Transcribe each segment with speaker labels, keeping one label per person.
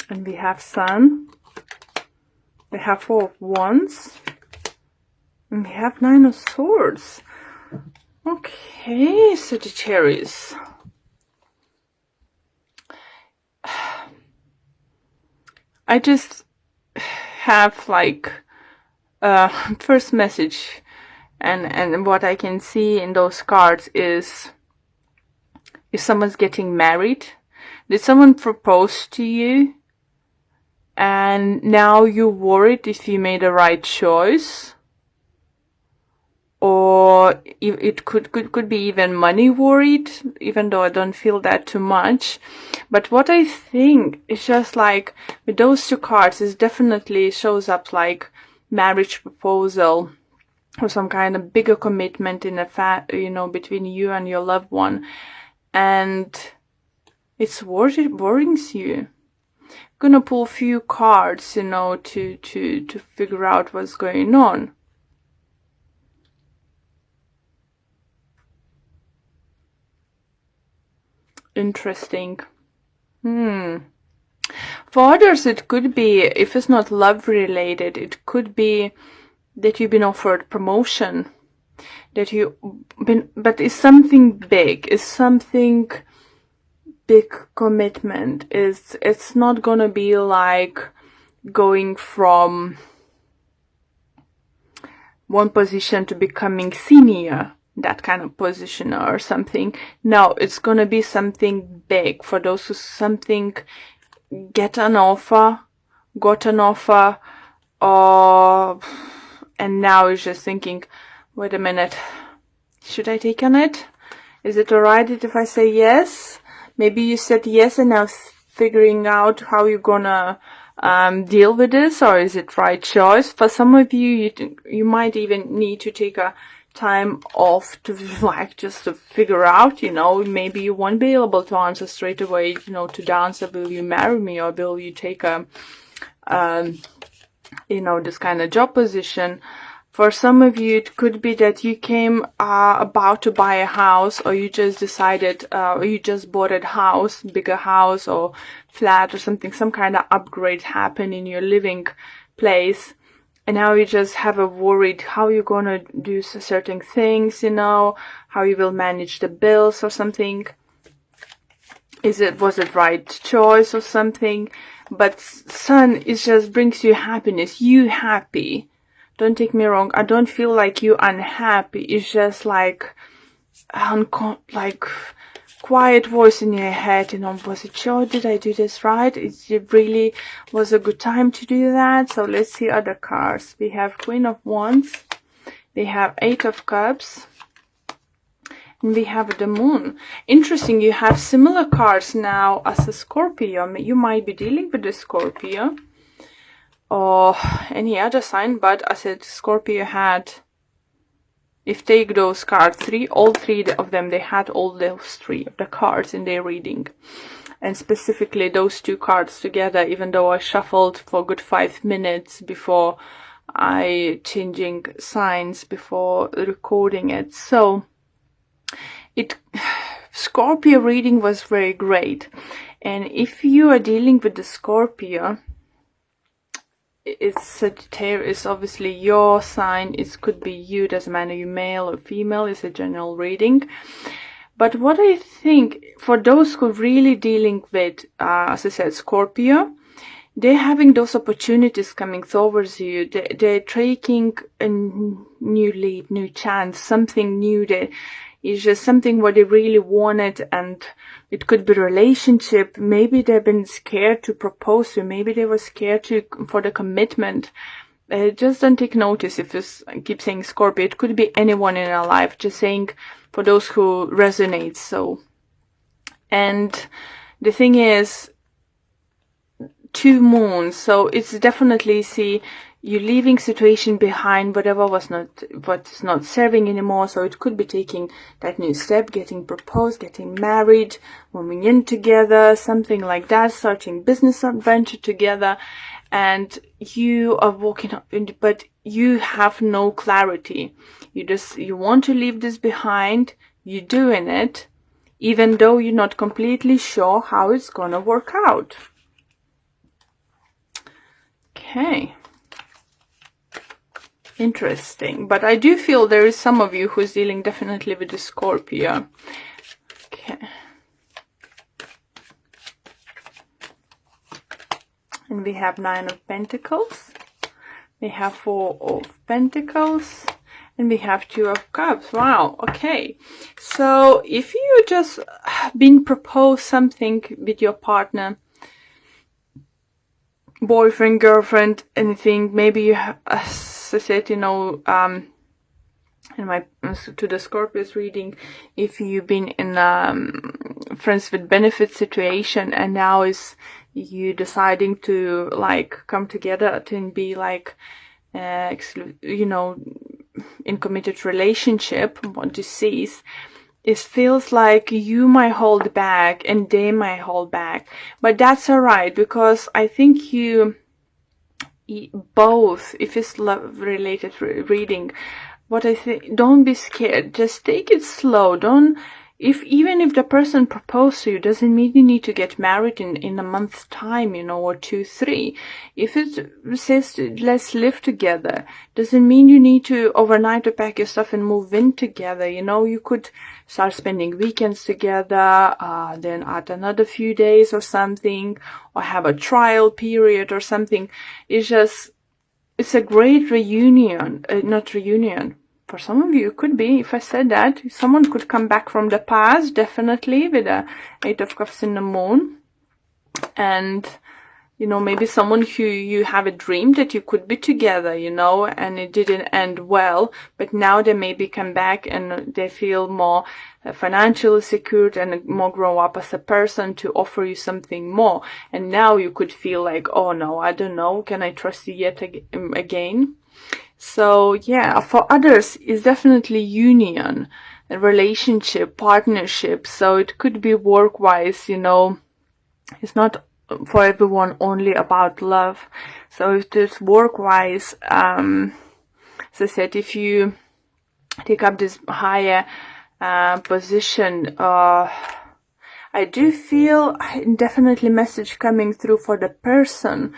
Speaker 1: And we have Sun. We have Four of Wands. And we have Nine of Swords. Okay, Sagittarius. I just have like first message, and what I can see in those cards is if someone's getting married. Did someone propose to you and now you're worried if you made the right choice? Or it could be even money worried, even though I don't feel that too much. But what I think is just like with those two cards, it definitely shows up like marriage proposal or some kind of bigger commitment in a between you and your loved one, and it's worries you. I'm gonna pull a few cards, to figure out what's going on. Interesting. For others, it could be, if it's not love related, it could be that you've been offered promotion, but it's something big, it's something big commitment. It's not gonna be like going from one position to becoming senior, that kind of position or something. No, it's gonna be something big for those who got an offer, and now is just thinking, wait a minute, should I take on it? Is it alright if I say yes? Maybe you said yes and now figuring out how you're gonna deal with this, or is it right choice? For some of you, you might even need to take a time off to just to figure out, maybe you won't be able to answer straight away, to the answer, will you marry me, or will you take a this kind of job position. For some of you, it could be that you came about to buy a house, or you just decided, or you just bought a house, bigger house or flat or something, some kind of upgrade happened in your living place. And now you just have a worried how you're gonna do certain things, how you will manage the bills or something. Was it right choice or something? But Sun, it just brings you happiness. You happy. Don't take me wrong. I don't feel like you unhappy. It's just like quiet voice in your head, was it sure? Did I do this right? It really was a good time to do that. So let's see other cards. We have Queen of Wands. We have Eight of Cups. And we have the Moon. Interesting, you have similar cards now as a Scorpio. You might be dealing with a Scorpio or any other sign, but I said Scorpio had, if take those cards, all three of them, they had all those three of the cards in their reading. And specifically those two cards together, even though I shuffled for a good 5 minutes before I changing signs before recording it. So Scorpio reading was very great. And if you are dealing with the Scorpio, it's Sagittarius, obviously your sign. It could be you, doesn't matter you male or female, it's a general reading. But what I think, for those who are really dealing with, as I said, Scorpio, they're having those opportunities coming towards you. They're taking a new lead, new chance, something new. It's just something what they really wanted, and it could be relationship. Maybe they've been scared to propose to you. Maybe they were scared for the commitment. Just don't take notice if I keep saying Scorpio. It could be anyone in our life. Just saying for those who resonate. So, and the thing is, 2 moons. So it's definitely, see, you're leaving situation behind, what's not serving anymore. So it could be taking that new step, getting proposed, getting married, moving in together, something like that, starting business adventure together. And you are walking up, but you have no clarity. You want to leave this behind. You're doing it, even though you're not completely sure how it's gonna work out. Okay. Interesting. But I do feel there is some of you who's dealing definitely with the Scorpio. Okay. And we have 9 of Pentacles. We have 4 of Pentacles. And we have 2 of Cups. Wow. Okay. So if you just been proposed something with your partner, boyfriend, girlfriend, anything, maybe you have, as I said, you know, in my to the Scorpios reading, if you've been in friends with benefit situation and now is you deciding to like come together and be like you know, in committed relationship, what this sees, it feels like you might hold back and they might hold back, but that's all right, because I think you both, if it's love related reading, what I think, don't be scared, just take it slow. Don't, even if the person proposed to you, doesn't mean you need to get married in a month's time, you know, or 2, 3. If it says let's live together, doesn't mean you need to overnight to pack your stuff and move in together. You know, you could start spending weekends together, then add another few days or something, or have a trial period or something. It's just, it's a great reunion, not reunion. For some of you, it could be, if I said that, someone could come back from the past, definitely, with a 8 of Cups in the Moon. And, you know, maybe someone who you have a dream that you could be together, you know, and it didn't end well, but now they maybe come back and they feel more financially secured and more grown up as a person to offer you something more. And now you could feel like, oh no, I don't know, can I trust you yet again? So yeah, for others, it's definitely union, a relationship, partnership. So it could be work-wise, you know, it's not for everyone only about love. So if it's work-wise, as I said, if you take up this higher position, I do feel definitely message coming through for the person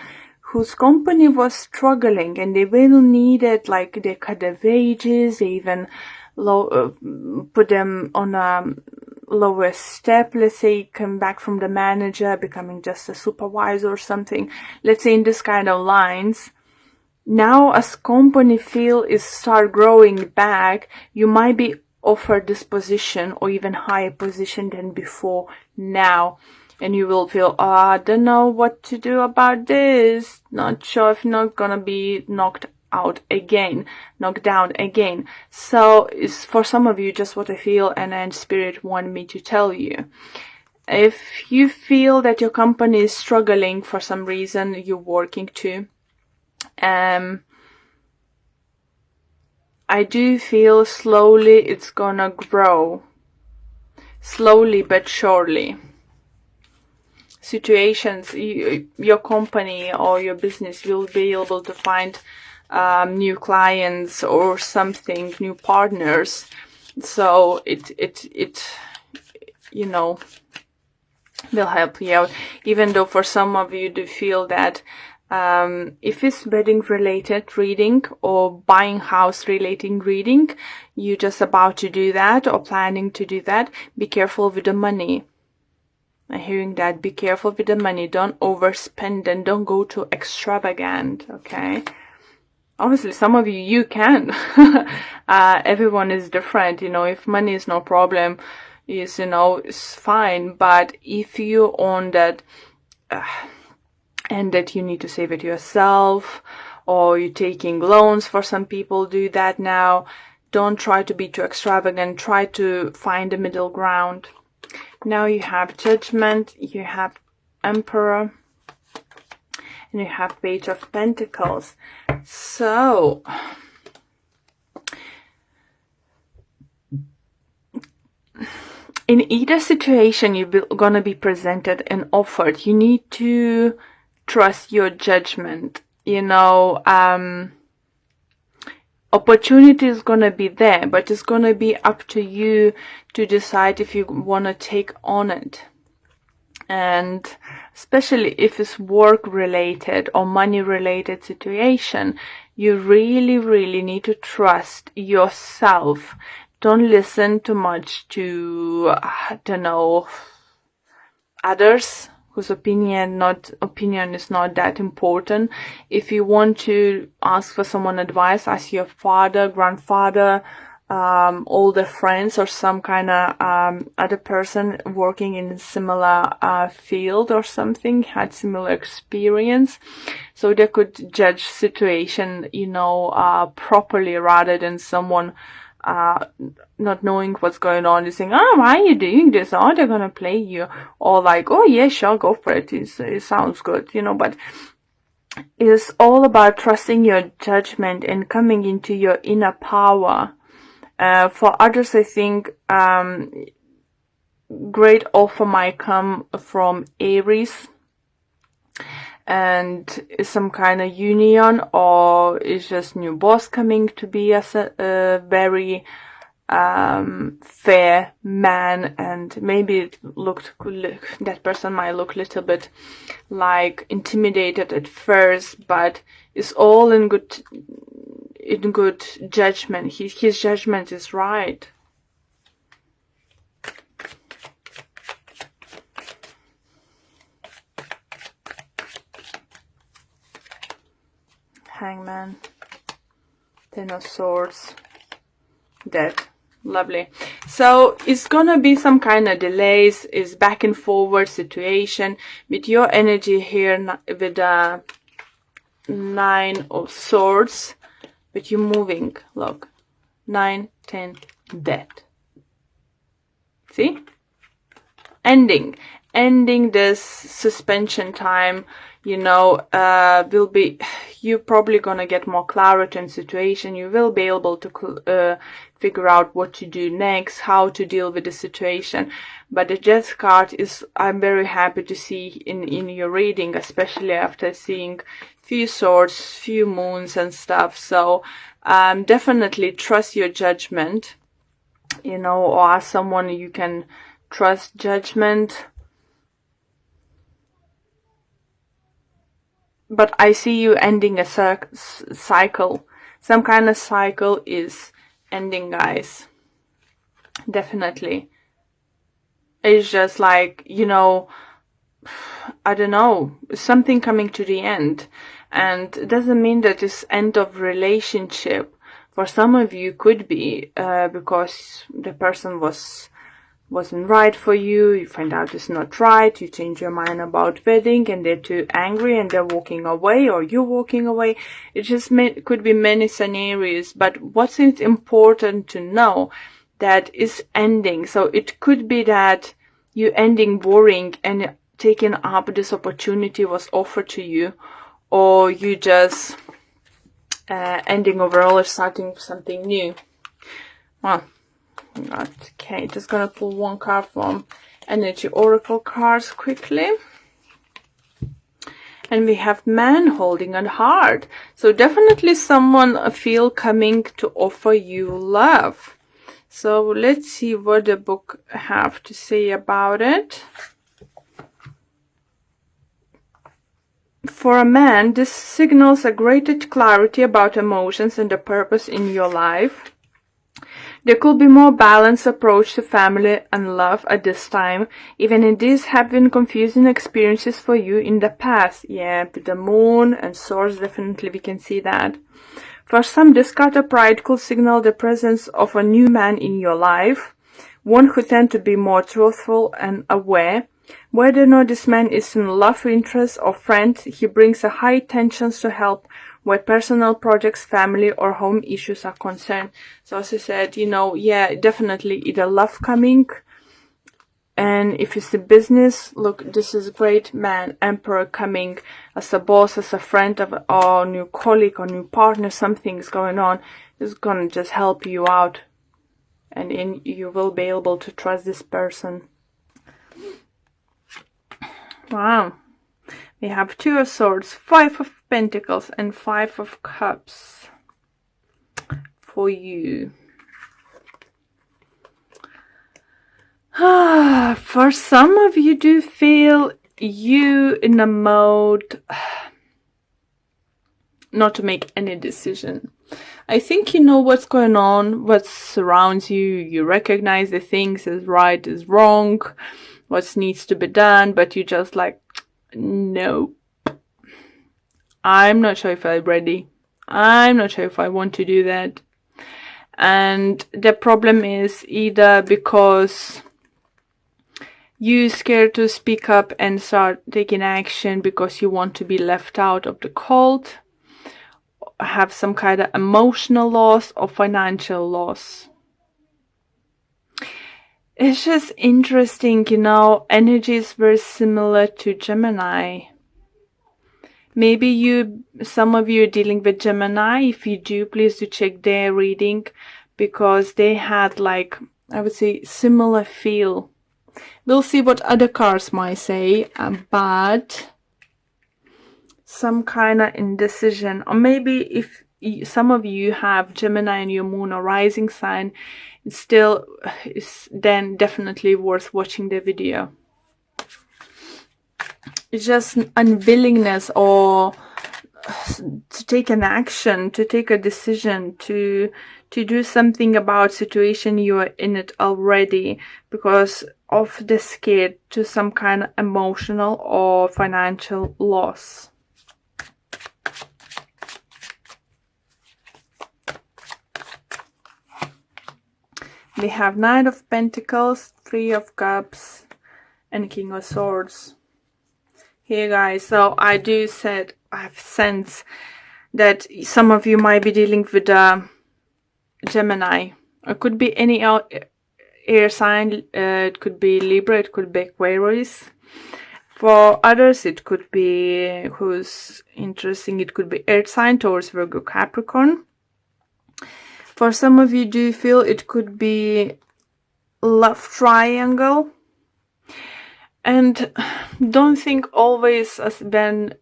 Speaker 1: whose company was struggling and they will need it, like they cut their wages, they even put them on a lower step, let's say come back from the manager, becoming just a supervisor or something, let's say in this kind of lines. Now as company feel is start growing back, you might be offered this position or even higher position than before now. And you will feel, oh, I don't know what to do about this. Not sure if not gonna be knocked out again, knocked down again. So it's for some of you just what I feel, and then Spirit wanted me to tell you. If you feel that your company is struggling for some reason, you're working to, I do feel slowly it's gonna grow. Slowly but surely. Situations, your company or your business will be able to find new clients or something, new partners. So it you know, will help you out. Even though for some of you do feel that if it's wedding related reading or buying house relating reading, you're just about to do that or planning to do that, be careful with the money. I'm hearing that. Be careful with the money. Don't overspend and don't go too extravagant, okay? Obviously, some of you can. Everyone is different, you know. If money is no problem, is, you know, it's fine. But if you own that, and that you need to save it yourself, or you're taking loans, for some people do that now, don't try to be too extravagant. Try to find a middle ground. Now you have Judgment, you have Emperor, and you have Page of Pentacles. So, in either situation you're gonna be presented and offered, you need to trust your judgment. You know, opportunity is gonna be there, but it's gonna be up to you to decide if you wanna take on it. And especially if it's work related or money related situation, you really need to trust yourself. Don't listen too much to, I don't know, others whose opinion is not that important. If you want to ask for someone advice, ask your father, grandfather, older friends, or some kind of other person working in a similar field or something, had similar experience, so they could judge situation, properly, rather than someone not knowing what's going on, is saying, oh, why are you doing this? Oh, they're gonna play you. Or like, oh yeah, sure, go for it. It sounds good, but it's all about trusting your judgment and coming into your inner power. For others, I think great offer might come from Aries, and some kind of union, or it's just new boss coming to be as a very fair man, and maybe that person might look a little bit like intimidated at first, but it's all in good judgment. His judgment is right. Hangman, Ten of Swords, Death. Lovely. So it's gonna be some kind of delays, is back and forward situation with your energy here with the Nine of Swords, but you're moving. Look, 9, 10, Death. See? Ending this suspension time. Will be, you're probably gonna get more clarity in situation. You will be able to figure out what to do next, how to deal with the situation. But the Death card is, I'm very happy to see in your reading, especially after seeing few swords, few moons and stuff. So definitely trust your judgment, or ask someone you can trust judgment. But I see you ending a cycle. Some kind of cycle is ending, guys. Definitely. It's just like, I don't know, something coming to the end. And it doesn't mean that it's end of relationship. For some of you could be, because the person wasn't right for you, you find out it's not right, you change your mind about wedding, and they're too angry and they're walking away, or you're walking away. It just could be many scenarios, but what's important to know, that is ending. So it could be that you ending boring and taking up this opportunity was offered to you, or you just ending overall or starting something new. Well, okay, just gonna pull one card from Energy Oracle cards quickly. And we have Man holding a heart. So definitely someone feel coming to offer you love. So let's see what the book have to say about it. For a man, this signals a greater clarity about emotions and the purpose in your life. There could be more balanced approach to family and love at this time, even if these have been confusing experiences for you in the past. Yeah, with the Moon and Swords, definitely we can see that. For some, this card of Pride could signal the presence of a new man in your life, one who tends to be more truthful and aware. Whether or not this man is in love interest or friend, he brings a high tensions to help where personal projects, family or home issues are concerned. So as I said, yeah, definitely either love coming, and if it's a business, look, this is great man, Emperor coming as a boss, as a friend of, or new colleague or new partner, something's going on. It's gonna just help you out, and you will be able to trust this person. Wow. We have Two of Swords, Five of Pentacles and Five of Cups for you. For some of you do feel you in a mode not to make any decision. I think you know what's going on, what surrounds you. You recognize the things as right, as wrong, what needs to be done, but you just like, no. I'm not sure if I'm ready. I'm not sure if I want to do that. And the problem is either because you're scared to speak up and start taking action because you want to be left out of the cold, have some kind of emotional loss or financial loss. It's just interesting, you know, energy is very similar to Gemini. Maybe some of you are dealing with Gemini. If you do, please do check their reading, because they had, like, I would say, similar feel. We'll see what other cards might say, but some kind of indecision. Or maybe if some of you have Gemini in your moon or rising sign, it still is then definitely worth watching the video. It's just unwillingness or to take an action, to take a decision, to do something about situation you are in it already because of the scare to some kind of emotional or financial loss. We have Knight of Pentacles, Three of Cups, and King of Swords. Here, guys, so I have sense that some of you might be dealing with Gemini. It could be any air sign. It could be Libra. It could be Aquarius. For others, it could be, who's interesting, it could be Earth sign, Taurus, Virgo, Capricorn. For some of you, do you feel it could be love triangle? And don't think always as when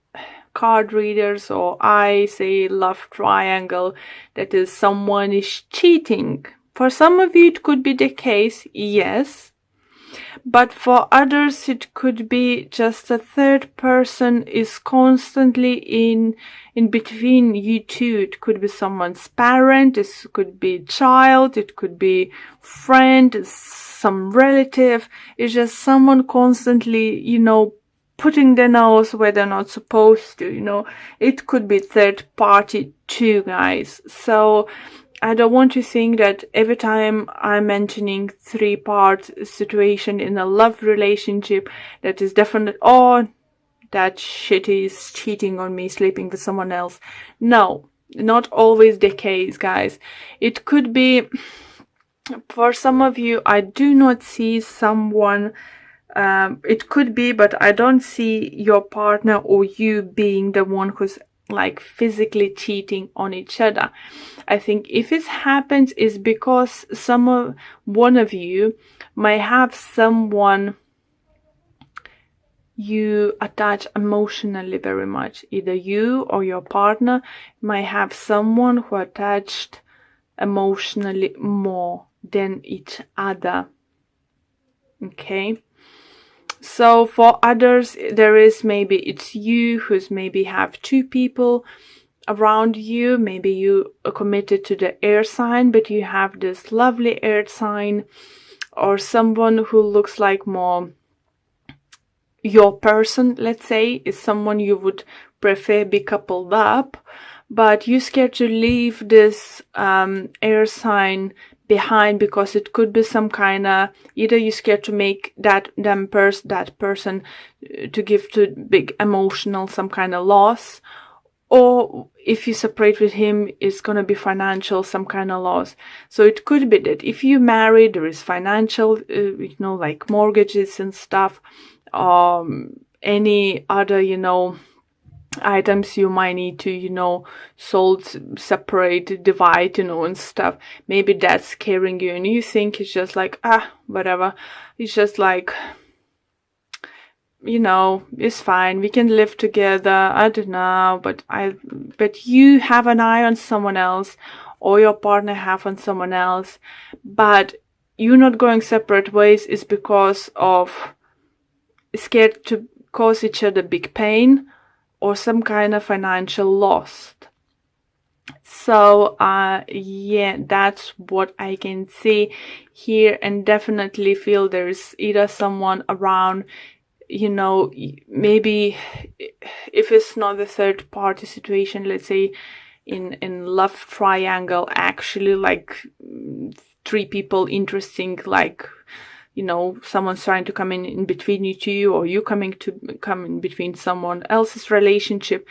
Speaker 1: card readers or I say love triangle, that is someone is cheating. For some of you it could be the case, yes. But for others it could be just a third person is constantly in between you two. It could be someone's parent, it could be child, it could be friend, some relative. It's just someone constantly, you know, putting their nose where they're not supposed to, you know. It could be third party too, guys. So I don't want to think that every time I'm mentioning three-part situation in a love relationship, that is definitely, oh, that shit is cheating on me, sleeping with someone else. No, not always the case, guys. It could be, for some of you, I do not see someone, it could be, but I don't see your partner or you being the one who's like physically cheating on each other. I think if it happens is because one of you might have someone you attach emotionally very much. Either you or your partner might have someone who attached emotionally more than each other. Okay. So for others, there is maybe it's you who's maybe have two people around you. Maybe you are committed to the air sign, but you have this lovely air sign, or someone who looks like more your person, let's say, is someone you would prefer be coupled up, but you're scared to leave this air sign behind because it could be some kind of, either you're scared to make that person to give to big emotional some kind of loss, or if you separate with him, it's gonna be financial some kind of loss. So it could be that if you marry, there is financial, you know, like mortgages and stuff, any other, you know, items you might need to, you know, sold, separate, divide, you know, and stuff. Maybe that's scaring you and you think it's just like, whatever. It's just like, you know, it's fine. We can live together. I don't know, but you have an eye on someone else, or your partner have on someone else. But you not going separate ways is because of scared to cause each other big pain or some kind of financial loss. So yeah, that's what I can see here, and definitely feel there's either someone around, you know, maybe if it's not the third party situation, let's say in love triangle, actually like three people interesting, like, you know, someone's trying to come in between you two, or you come in between someone else's relationship,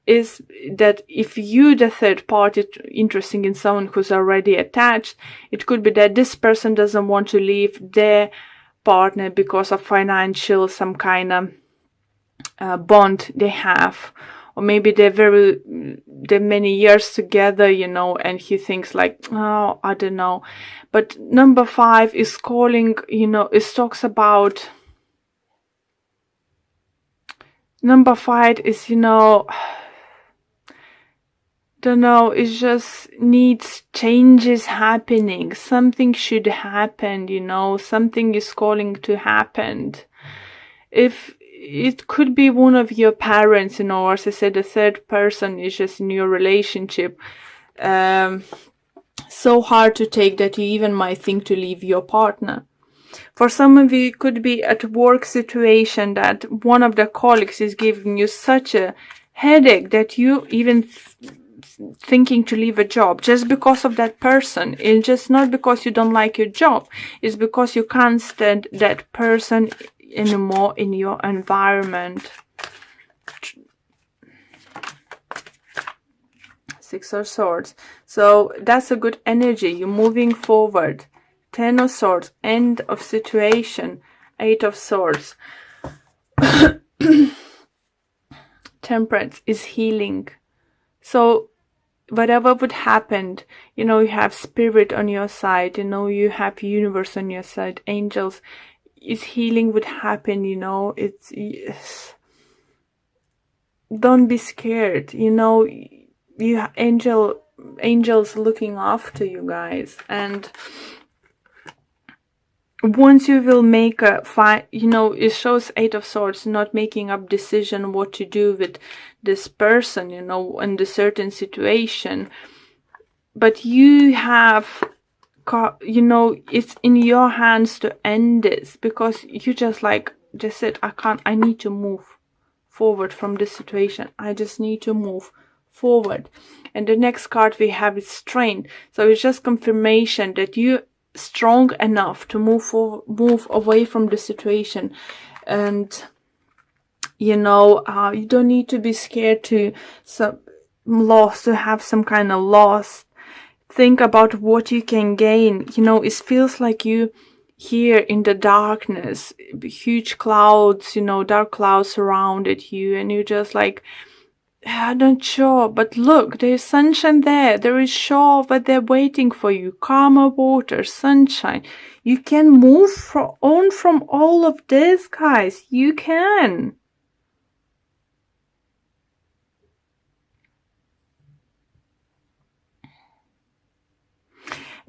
Speaker 1: is that if you, the third party, interested in someone who's already attached, it could be that this person doesn't want to leave their partner because of financial, some kind of bond they have, or maybe they're many years together, you know, and he thinks like, oh, I don't know. But number 5 is calling, you know, it talks about number 5 is, you know, don't know, it just needs changes happening. Something should happen, you know, something is calling to happen. If it could be one of your parents, you know, or as I said, the third person is just in your relationship. So hard to take that you even might think to leave your partner. For some of you, it could be at work situation that one of the colleagues is giving you such a headache that you even thinking to leave a job just because of that person. It's just not because you don't like your job. It's because you can't stand that person anymore in your environment. 6 of Swords. So that's a good energy. You're moving forward. 10 of Swords. End of situation. 8 of Swords. Temperance is healing. So whatever would happen, you know, you have spirit on your side, you know, you have universe on your side, angels, is healing would happen, you know, it's, yes. Don't be scared, you know, you have angels looking after you guys, and once you will make a you know, it shows 8 of Swords, not making up decision what to do with this person, you know, in the certain situation, but you have, you know, it's in your hands to end this, because you just said, I need to move forward from this situation. I just need to move forward. And the next card we have is Strength. So it's just confirmation that you strong enough to move away from the situation. And you know, you don't need to be scared to have some kind of loss. Think about what you can gain. You know, it feels like you here in the darkness, huge clouds, you know, dark clouds surrounded you, and you're just like, I'm not sure, but look, there's sunshine there. There is shore, but they're waiting for you. Calmer water, sunshine. You can move on from all of this, guys. You can.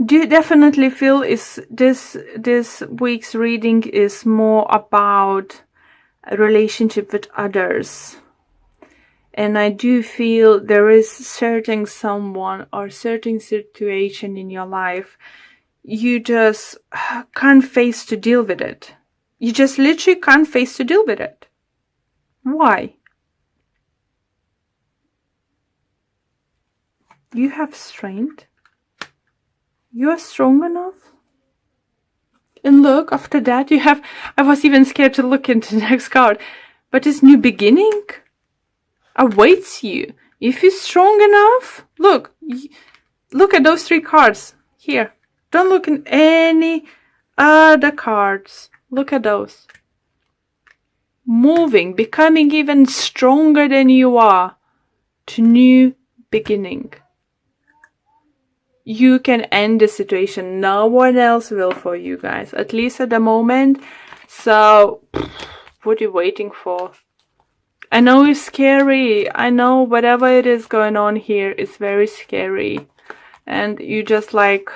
Speaker 1: Do you definitely feel is this week's reading is more about a relationship with others? And I do feel there is certain someone or certain situation in your life you just can't face to deal with it. You just literally can't face to deal with it. Why? You have strength. You're strong enough. And look, after that you have, I was even scared to look into the next card, but this new beginning awaits you. If you're strong enough, look at those 3 cards here. Don't look in any other cards. Look at those. Moving, becoming even stronger than you are, to new beginning. You can end the situation. No one else will for you guys, at least at the moment. So what are you waiting for? I know it's scary. I know whatever it is going on here is very scary. And you just like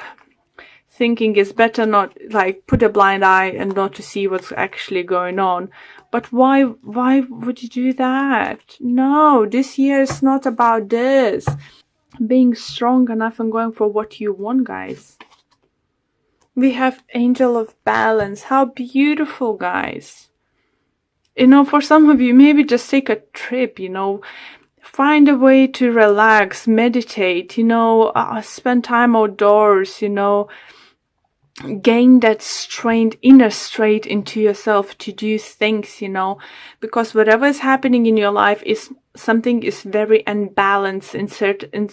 Speaker 1: thinking it's better not, like, put a blind eye and not to see what's actually going on. But why would you do that? No, this year is not about this. Being strong enough and going for what you want, guys. We have Angel of Balance. How beautiful, guys. You know, for some of you, maybe just take a trip, you know, find a way to relax, meditate, you know, spend time outdoors, you know, gain that strength, inner strength into yourself to do things, you know, because whatever is happening in your life is something is very unbalanced in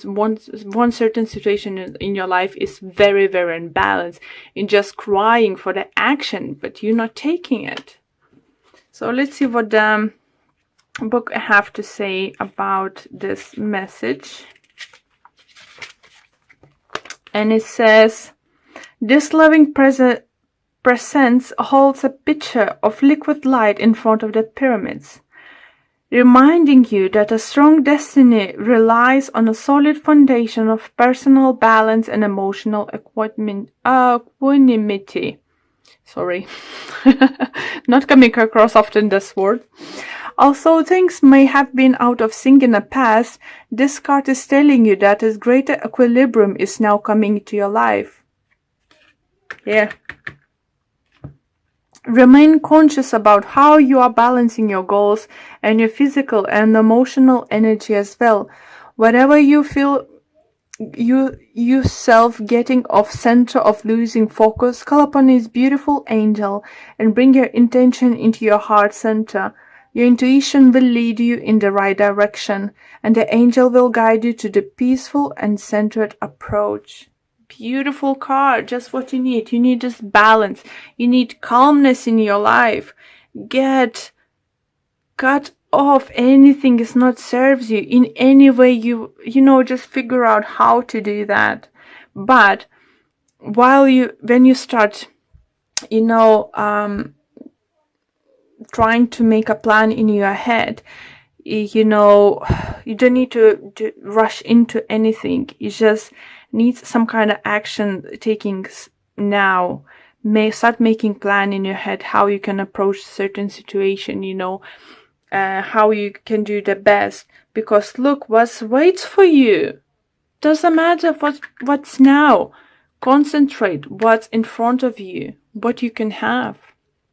Speaker 1: one certain situation in your life is very, very unbalanced in just crying for the action, but you're not taking it. So let's see what the book have to say about this message. And it says, this loving presence holds a pitcher of liquid light in front of the pyramids, reminding you that a strong destiny relies on a solid foundation of personal balance and emotional equanimity. Sorry, not coming across often this word. Although things may have been out of sync in the past, this card is telling you that a greater equilibrium is now coming into your life. Yeah. Remain conscious about how you are balancing your goals and your physical and emotional energy as well. Whatever you feel yourself getting off center of losing focus, call upon his beautiful angel and bring your intention into your heart center. Your intuition will lead you in the right direction, and the angel will guide you to the peaceful and centered approach. Beautiful card, just what you need. You need this balance. You need calmness in your life. Cut off anything that not serves you in any way. You know, just figure out how to do that. But when you start, you know, trying to make a plan in your head, you know, you don't need to rush into anything. You just need some kind of action taking now. Start making plan in your head how you can approach certain situation, you know, how you can do the best, because look what waits for you. Doesn't matter what's now. Concentrate what's in front of you, what you can have.